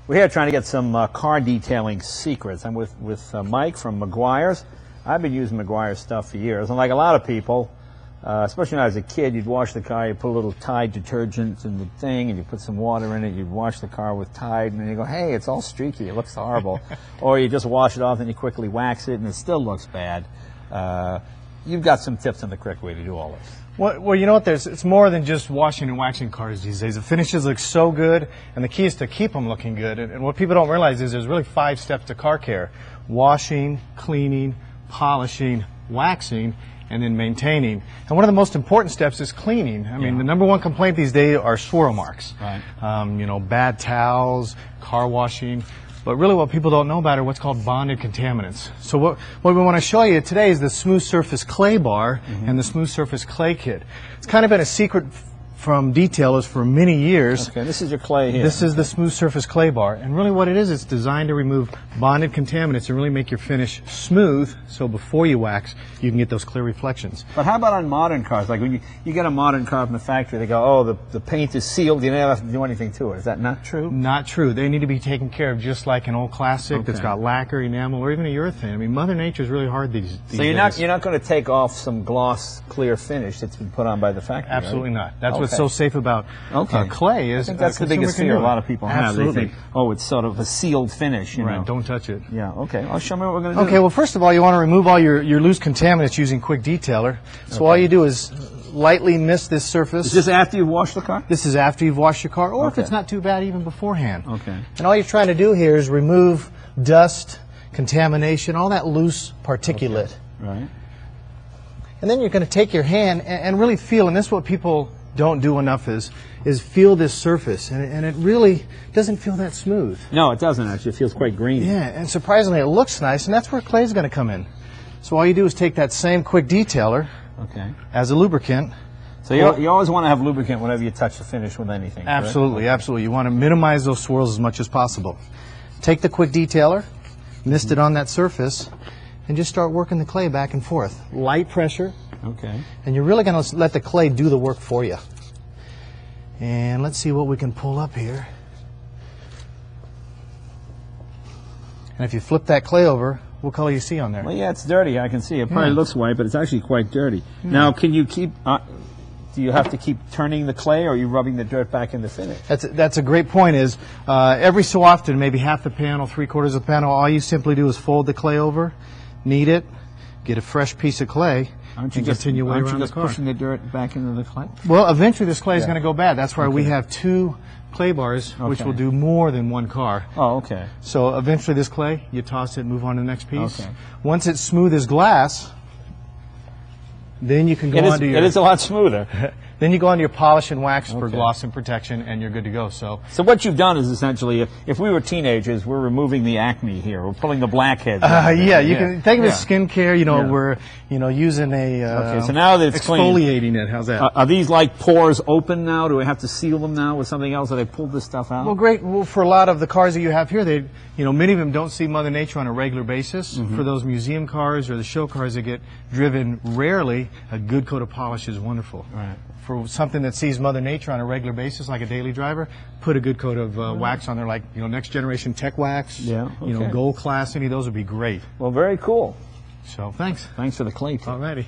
We're here trying to get some car detailing secrets. I'm with Mike from Meguiar's. I've been using Meguiar's stuff for years, and like a lot of people, especially when I was a kid, you'd wash the car, you put a little Tide detergent in the thing, and you put some water in it, you'd wash the car with Tide, and then you go, hey, it's all streaky, it looks horrible. Or you just wash it off, and you quickly wax it, and it still looks bad. You've got some tips on the correct way to do all this. Well, you know what? It's more than just washing and waxing cars these days. The finishes look so good, and the key is to keep them looking good. And what people don't realize is there's really 5 steps to car care: washing, cleaning, polishing, waxing, and then maintaining. And one of the most important steps is cleaning. I mean, the #1 complaint these days are swirl marks. Right. You know, bad towels, car washing. But really what people don't know about are what's called bonded contaminants. So what we want to show you today is the Smooth Surface Clay Bar and the Smooth Surface Clay Kit. It's kind of been a secret from detailers for many years. Okay, this is your clay here. This is the Smooth Surface Clay Bar. And really what it is, it's designed to remove bonded contaminants and really make your finish smooth, so before you wax, you can get those clear reflections. But how about on modern cars? Like when you get a modern car from the factory, they go, oh, the paint is sealed, you never have to do anything to it. Is that not true? Not true. They need to be taken care of just like an old classic that's got lacquer, enamel, or even a urethane. I mean, Mother Nature is really hard these days. So you're not going to take off some gloss clear finish that's been put on by the factory, Absolutely right? not. That's what's so safe about clay is I think that's the biggest fear a lot of people have. Absolutely. They think, oh, it's sort of a sealed finish. You know. Don't touch it. Yeah, okay. I'll show me what we're going to do. Okay, well, first of all, you want to remove all your loose contaminants using Quick Detailer. So all you do is lightly mist this surface. Is this after you've washed the car? This is after you've washed your car, or if it's not too bad, even beforehand. Okay. And all you're trying to do here is remove dust, contamination, all that loose particulate. Okay. Right. And then you're going to take your hand and really feel, and this is what people don't do enough is feel this surface, and it really doesn't feel that smooth. No, it doesn't actually. It feels quite grainy. Yeah, and surprisingly it looks nice, and that's where clay is going to come in. So all you do is take that same Quick Detailer as a lubricant. So you always want to have lubricant whenever you touch the finish with anything. Absolutely, absolutely. You want to minimize those swirls as much as possible. Take the Quick Detailer, mist it on that surface, and just start working the clay back and forth. Light pressure. Okay. And you're really going to let the clay do the work for you. And let's see what we can pull up here. And if you flip that clay over, what color you see on there? Well, yeah, it's dirty. I can see it. Probably looks white, but it's actually quite dirty. Now, can you keep? Do you have to keep turning the clay, or are you rubbing the dirt back in the finish? That's a great point. Is every so often, maybe half the panel, 3/4 of the panel, all you simply do is fold the clay over, knead it, get a fresh piece of clay. Aren't you just pushing the dirt back into the clay? Well, eventually this clay is going to go bad. That's why we have 2 clay bars, which will do more than 1 car. Oh, okay. So eventually this clay, you toss it and move on to the next piece. Okay. Once it's smooth as glass, then you can go on to your... It is a lot smoother. Then you go on to your polish and wax for gloss and protection, and you're good to go. So what you've done is essentially, if we were teenagers, we're removing the acne here. We're pulling the blackheads. Yeah, you can think of it as skincare. You know, we're using a so now that it's exfoliating it. How's that? Are these like pores open now? Do we have to seal them now with something else? Or they pulled this stuff out? Well, great. Well, for a lot of the cars that you have here, many of them don't see Mother Nature on a regular basis. For those museum cars or the show cars that get driven rarely, a good coat of polish is wonderful. Right. For something that sees Mother Nature on a regular basis, like a daily driver, put a good coat of wax on there, like next generation Tech Wax. Yeah. Gold Class. Any of those would be great. Well, very cool. So thanks. Thanks for the clay tip. Alrighty.